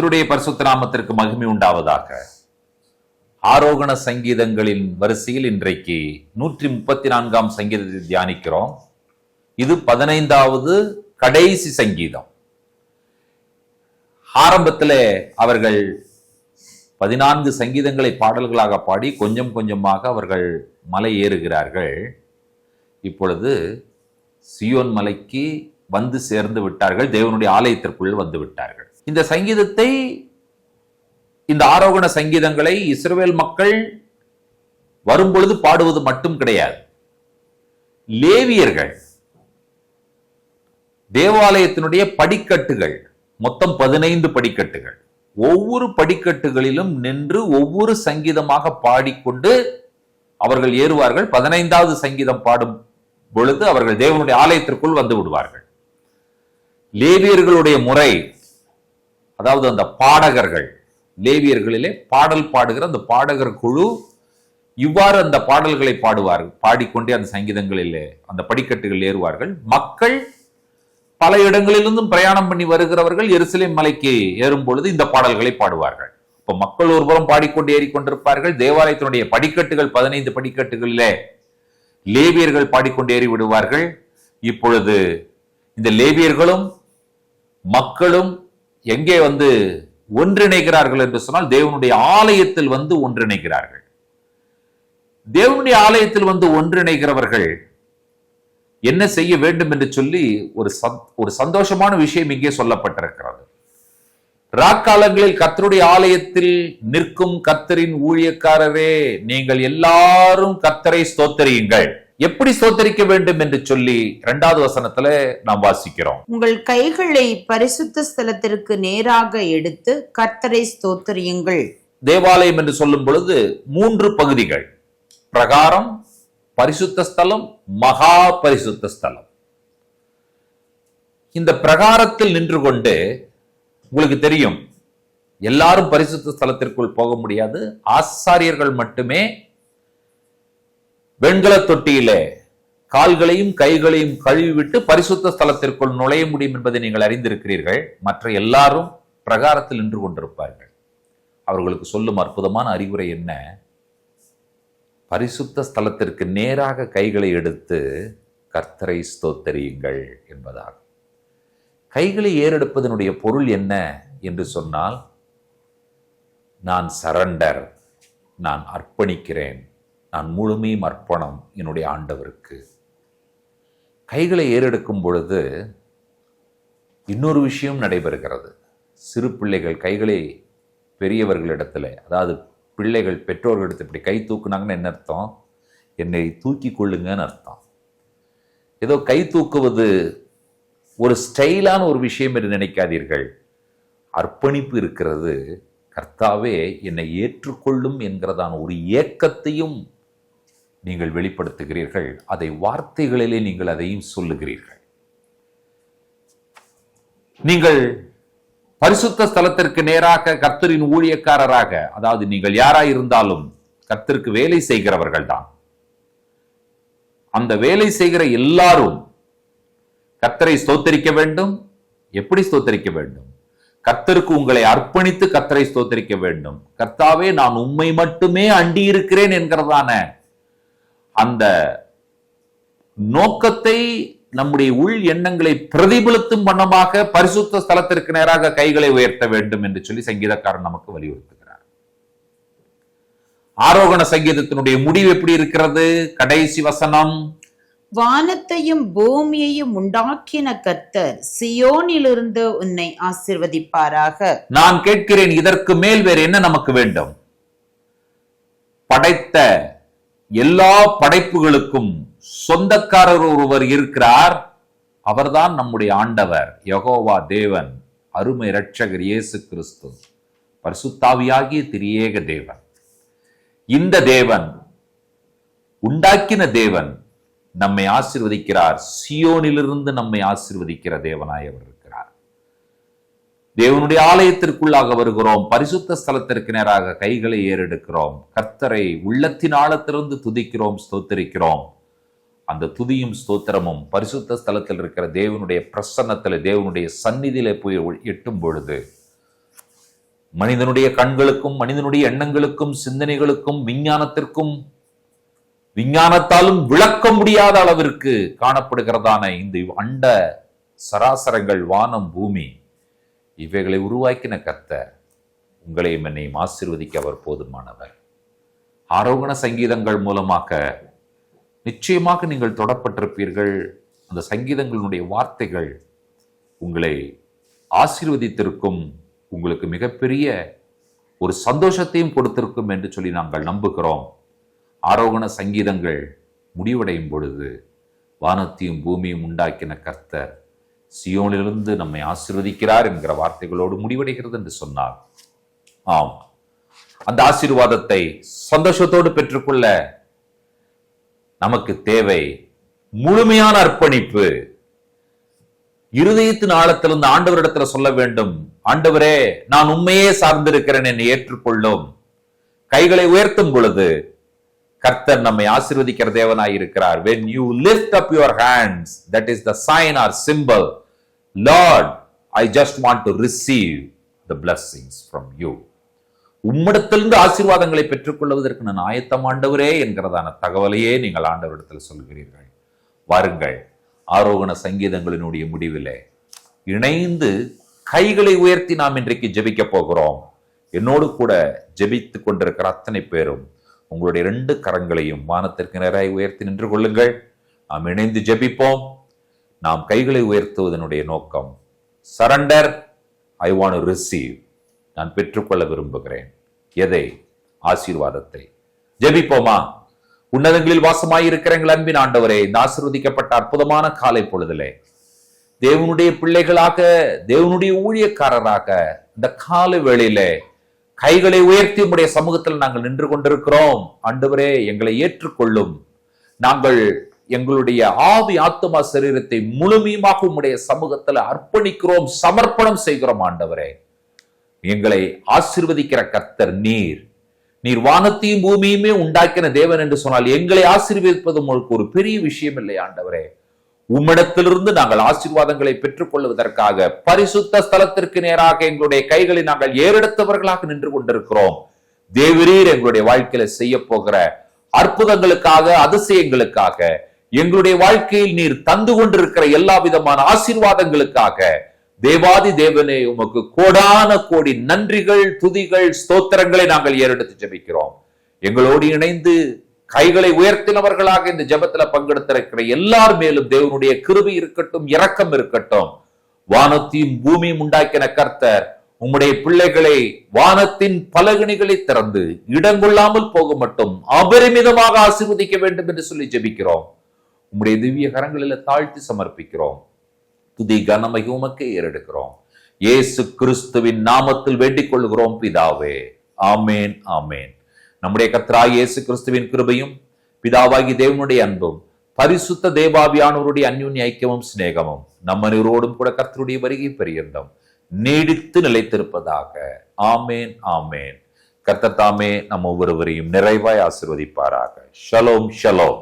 கர்த்தருடைய பரிசுத்த நாமத்திற்கு மகிமை உண்டாவதாக. ஆரோகண சங்கீதங்களின் வரிசையில் இன்றைக்கு 134ஆம் சங்கீதத்தை தியானிக்கிறோம். இது 15வது கடைசி சங்கீதம். ஆரம்பத்தில் அவர்கள் 14 சங்கீதங்களை பாடல்களாக பாடி கொஞ்சம் கொஞ்சமாக அவர்கள் மலை ஏறுகிறார்கள். இப்பொழுது சியோன் மலைக்கு வந்து சேர்ந்து விட்டார்கள், தேவனுடைய ஆலயத்திற்குள் வந்து விட்டார்கள். இந்த சங்கீதத்தை, இந்த ஆரோகண சங்கீதங்களை இஸ்ரவேல் மக்கள் வரும்பொழுது பாடுவது மட்டும் கிடையாது. லேவியர்கள் தேவாலயத்தினுடைய படிக்கட்டுகள், மொத்தம் 15 படிக்கட்டுகள், ஒவ்வொரு படிக்கட்டுகளிலும் நின்று ஒவ்வொரு சங்கீதமாக பாடிக்கொண்டு அவர்கள் ஏறுவார்கள். 15வது சங்கீதம் பாடும் பொழுது அவர்கள் தேவனுடைய ஆலயத்திற்குள் வந்து விடுவார்கள். லேவியர்களுடைய முறை, அதாவது அந்த பாடகர்கள், லேவியர்களிலே பாடல் பாடுகிற அந்த பாடகர் குழு இவ்வாறு அந்த பாடல்களை பாடுவார்கள். பாடிக்கொண்டே அந்த சங்கீதங்களிலே அந்த படிக்கட்டுகள் ஏறுவார்கள். மக்கள் பல இடங்களிலிருந்தும் பிரயாணம் பண்ணி வருகிறவர்கள் எருசலேம் மலைக்கு ஏறும் பொழுது இந்த பாடல்களை பாடுவார்கள். இப்ப மக்கள் ஒருபுறம் பாடிக்கொண்டு ஏறிக்கொண்டிருப்பார்கள். தேவாலயத்தினுடைய படிக்கட்டுகள் 15 படிக்கட்டுகளிலே லேவியர்கள் பாடிக்கொண்டு ஏறி விடுவார்கள். இப்பொழுது இந்த லேவியர்களும் மக்களும் எங்கே வந்து ஒன்றிணைகிறார்கள் என்று சொன்னால் தேவனுடைய ஆலயத்தில் வந்து ஒன்றிணைகிறார்கள். தேவனுடைய ஆலயத்தில் வந்து ஒன்றிணைகிறவர்கள் என்ன செய்ய வேண்டும் என்று சொல்லி ஒரு சந்தோஷமான விஷயம் இங்கே சொல்லப்பட்டிருக்கிறது. ராக்காலங்களில் கர்த்தருடைய ஆலயத்தில் நிற்கும் கர்த்தரின் ஊழியக்காரரே, நீங்கள் எல்லாரும் கர்த்தரை ஸ்தோத்தரியுங்கள். எப்படி ஸ்தோத்தரிக்க வேண்டும் என்று சொல்லி 2வது வசனத்துல நாம் வாசிக்கிறோம். உங்கள் கைகளை பரிசுத்த ஸ்தலத்திற்கு நேராக எடுத்து கர்த்தரை ஸ்தோத்தரியுங்கள். தேவாலயம் என்று சொல்லும் பொழுது 3 பகுதிகள்: பிரகாரம், பரிசுத்த ஸ்தலம், மகா பரிசுத்த ஸ்தலம். இந்த பிரகாரத்தில் நின்று கொண்டு, உங்களுக்கு தெரியும், எல்லாரும் பரிசுத்த ஸ்தலத்திற்குள் போக முடியாது. ஆசாரியர்கள் மட்டுமே வெண்கல தொட்டியிலே கால்களையும் கைகளையும் கழுவிவிட்டு பரிசுத்த ஸ்தலத்திற்குள் நுழைய முடியும் என்பதை நீங்கள் அறிந்திருக்கிறீர்கள். மற்ற எல்லாரும் பிரகாரத்தில் நின்று கொண்டிருப்பார்கள். அவர்களுக்கு சொல்லும் அற்புதமான அறிவுரை என்ன? பரிசுத்த ஸ்தலத்திற்கு நேராக கைகளை எடுத்து கர்த்தரை ஸ்தோத்தரியுங்கள் என்பதாகும். கைகளை ஏறெடுப்பதனுடைய பொருள் என்ன என்று சொன்னால், நான் சரண்டர், நான் அர்ப்பணிக்கிறேன், நான் முழுமையும் அர்ப்பணம் என்னுடைய ஆண்டவருக்கு. கைகளை ஏறெடுக்கும் பொழுது இன்னொரு விஷயம் நடைபெறுகிறது. சிறு பிள்ளைகள் கைகளை பெரியவர்களிடத்துல, அதாவது பிள்ளைகள் பெற்றோர்களிடத்தில் இப்படி கை தூக்குனாங்கன்னு என்ன அர்த்தம்? என்னை தூக்கி கொள்ளுங்கன்னு அர்த்தம். ஏதோ கை தூக்குவது ஒரு ஸ்டைலான ஒரு விஷயம் என்று நினைக்காதீர்கள். அர்ப்பணிப்பு இருக்கிறது. கர்த்தாவே என்னை ஏற்றுக்கொள்ளும் என்கிறதான ஒரு ஏக்கத்தையும் நீங்கள் வெளிப்படுத்துகிறீர்கள். அதை வார்த்தைகளிலே நீங்கள் அதையும் சொல்லுகிறீர்கள். நீங்கள் பரிசுத்த ஸ்தலத்திற்கு நேராக கர்த்தரின் ஊழியக்காரராக, அதாவது நீங்கள் யாராயிருந்தாலும் கர்த்தருக்கு வேலை செய்கிறவர்கள் தான். அந்த வேலை செய்கிற எல்லாரும் கர்த்தரை ஸ்தோத்தரிக்க வேண்டும். எப்படி ஸ்தோத்தரிக்க வேண்டும்? கர்த்தருக்கு உங்களை அர்ப்பணித்து கர்த்தரை ஸ்தோத்தரிக்க வேண்டும். கர்த்தாவே, நான் உம்மை மட்டுமே அண்டி இருக்கிறேன் என்கிறதான அந்த நோக்கத்தை, நம்முடைய உள் எண்ணங்களை பிரதிபலித்தும் வண்ணமாக பரிசுத்த ஸ்தலத்திற்கு நேராக கைகளை உயர்த்த வேண்டும் என்று சொல்லி சங்கீதக்காரன் நமக்கு வலியுறுத்துகிறார். ஆரோகண சங்கீதத்தினுடைய முடிவு எப்படி இருக்கிறது? கடைசி வசனம்: வானத்தையும் பூமியையும் உண்டாக்கின கர்த்தர் சியோனிலிருந்து உன்னை ஆசீர்வதிப்பாராக. நான் கேட்கிறேன், இதற்கு மேல் வேறு என்ன நமக்கு வேண்டும்? படைத்த எல்லா படைப்புகளுக்கும் சொந்தக்காரர் ஒருவர் இருக்கிறார். அவர்தான் நம்முடைய ஆண்டவர் யெகோவா தேவன், அருமை இரட்சகர் இயேசு கிறிஸ்து, பரிசுத்தாவியாகிய திரியேக தேவன். இந்த தேவன், உண்டாக்கின தேவன் நம்மை ஆசீர்வதிக்கிறார். சியோனிலிருந்து நம்மை ஆசீர்வதிக்கிற தேவனாய் அவர் இருக்கிறார். தேவனுடைய ஆலயத்திற்குள்ளாக வருகிறோம். பரிசுத்த ஸ்தலத்திற்கு நேராக கைகளை ஏறெடுக்கிறோம். கர்த்தரை உள்ளத்தின் ஆழத்திலிருந்து துதிக்கிறோம், ஸ்தோத்திரிக்கிறோம். அந்த துதியும் ஸ்தோத்திரமும் பரிசுத்த ஸ்தலத்தில் இருக்கிற தேவனுடைய பிரசன்னத்தில், தேவனுடைய சந்நிதியிலே போய் எட்டும் பொழுது மனிதனுடைய கண்களுக்கும் மனிதனுடைய எண்ணங்களுக்கும் சிந்தனைகளுக்கும் விஞ்ஞானத்தாலும் விளக்க முடியாத அளவிற்கு காணப்படுகிறதான இந்த அண்ட சராசரங்கள், வானம், பூமி, இவைகளை உருவாக்கின கர்த்தர் உங்களையும் என்னையும் ஆசீர்வதிக்க அவர் போதுமானவர். ஆரோகண சங்கீதங்கள் மூலமாக நிச்சயமாக நீங்கள் தொடப்பட்டிருப்பீர்கள். அந்த சங்கீதங்களுடைய வார்த்தைகள் உங்களை ஆசீர்வதித்திருக்கும், உங்களுக்கு மிகப்பெரிய ஒரு சந்தோஷத்தையும் கொடுத்திருக்கும் என்று சொல்லி நாங்கள் நம்புகிறோம். ஆரோகண சங்கீதங்கள் முடிவடையும் பொழுது வானத்தையும் பூமியும் உண்டாக்கின கர்த்தர் சியோனிலிருந்து நம்மை ஆசீர்வதிக்கிறார் என்கிற வார்த்தைகளோடு முடிவடைகிறது என்று சொன்னார். ஆம், அந்த ஆசீர்வாதத்தை சந்தோஷத்தோடு பெற்றுக்கொள்ள நமக்கு தேவை முழுமையான அர்ப்பணிப்பு. இருதயத்தின் ஆழத்திலிருந்து ஆண்டவரிடத்துல சொல்ல வேண்டும், ஆண்டவரே நான் உண்மையே சார்ந்திருக்கிறேன், என்னை ஏற்றுக்கொள்ளும். கைகளை உயர்த்தும் பொழுது கர்த்தர் நம்மை ஆசீர்வதிக்கிற தேவனாய் இருக்கிறார். when you lift up your hands, that is the sign or symbol, Lord, I just want to receive the blessings from you. உம்மிடத்திலிருந்து ஆசீர்வாதங்களை பெற்றுக்கொள்வதற்கு நான் ஆயத்தம் ஆண்டவரே என்கிறதான தகவலையே நீங்கள் ஆண்டவரிடத்தில் சொல்கிறீர்கள். வாருங்கள், ஆரோகண சங்கீதங்களினுடைய முடிவிலே இணைந்து கைகளை உயர்த்தி நாம் இன்றைக்கு ஜெபிக்க போகிறோம். என்னோடு கூட ஜெபித்துக் கொண்டிருக்கிற அத்தனை பேரும் உங்களுடைய 2 கரங்களையும் வானத்திற்கு நேராய் உயர்த்தி நின்று கொள்ளுங்கள். நாம் இணைந்து ஜெபிப்போம். நாம் கைகளை உயர்த்துவதனுடைய நோக்கம் surrender. I want to receive. நான் பெற்றுக்கொள்ள விரும்புகிறேன். எதை? ஆசீர்வாதத்தை. ஜெபிப்போமா? உன்னதங்களில் வாசமாயிருக்கிற எங்கள் அன்பின் ஆண்டவரே, இந்த ஆசீர்வதிக்கப்பட்ட அற்புதமான காலை பொழுதிலே தேவனுடைய பிள்ளைகளாக, தேவனுடைய ஊழியக்காரராக இந்த கால வேளையிலே கைகளை உயர்த்தி உம்முடைய சமூகத்தில் நாங்கள் நின்று கொண்டிருக்கிறோம். ஆண்டவரே, எங்களை ஏற்றுக்கொள்ளும். நாங்கள் எங்களுடைய ஆவி, ஆத்துமா, சரீரத்தை முழுமையாக உம்முடைய சமூகத்தில் அர்ப்பணிக்கிறோம், சமர்ப்பணம் செய்கிறோம். ஆண்டவரே, எங்களை ஆசீர்வதிக்கிற கர்த்தர் நீர் வானத்தையும் பூமியுமே உண்டாக்கின தேவன் என்று சொன்னால் எங்களை ஆசீர்வதிப்பது உங்களுக்கு ஒரு பெரிய விஷயம் இல்லை. ஆண்டவரே, உம்மிடத்திலிருந்து நாங்கள் ஆசீர்வாதங்களை பெற்றுக் கொள்வதற்காக பரிசுத்த ஸ்தலத்திற்கு நேராக எங்களுடைய கைகளை நாங்கள் ஏறெடுத்தவர்களாக நின்று கொண்டிருக்கிறோம். தேவரீர் எங்களுடைய வாழ்க்கையில செய்ய போகிற அற்புதங்களுக்காக, அதிசயங்களுக்காக, எங்களுடைய வாழ்க்கையில் நீர் தந்து கொண்டிருக்கிற எல்லா விதமான ஆசீர்வாதங்களுக்காக தேவாதி தேவனே, உமக்கு கோடான கோடி நன்றிகள், துதிகள், ஸ்தோத்திரங்களை நாங்கள் ஏறெடுத்து ஜெபிக்கிறோம். எங்களோடு இணைந்து கைகளை உயர்த்தினவர்களாக இந்த ஜெபத்துல பங்கெடுத்திருக்கிற எல்லார் மேலும் தேவனுடைய கிருபை இருக்கட்டும், இரக்கம் இருக்கட்டும். வானத்தையும் பூமியும் உண்டாக்கின கர்த்தர் உம்முடைய பிள்ளைகளை வானத்தின் பலகணிகளை திறந்து இடங்கொள்ளாமல் போக மட்டும் அபரிமிதமாக ஆசீர்வதிக்க வேண்டும் என்று சொல்லி ஜெபிக்கிறோம். உம்முடைய திவ்ய கரங்களில் தாழ்த்தி சமர்ப்பிக்கிறோம். துதி கனமகிமை உமக்கே ஏறெடுக்கிறோம். இயேசு கிறிஸ்துவின் நாமத்தில் வேண்டிக் கொள்கிறோம் பிதாவே. ஆமேன், ஆமேன். நம்முடைய கர்த்தராகிய இயேசு கிறிஸ்துவின் கிருபையும் பிதாவாகி தேவனுடைய அன்பும் பரிசுத்த தேவாவியானவருடைய அந்யோன்ய ஐக்கியமும் சிநேகமும் நம்ம அனைவரோடும் கூட கர்த்தருடைய வருகை பரியந்தம் நீடித்து நிலைத்திருப்பதாக. ஆமேன், ஆமேன். கர்த்தர் தாமே நம்ம ஒவ்வொருவரையும் நிறைவாய் ஆசீர்வதிப்பாராக. Shalom, shalom.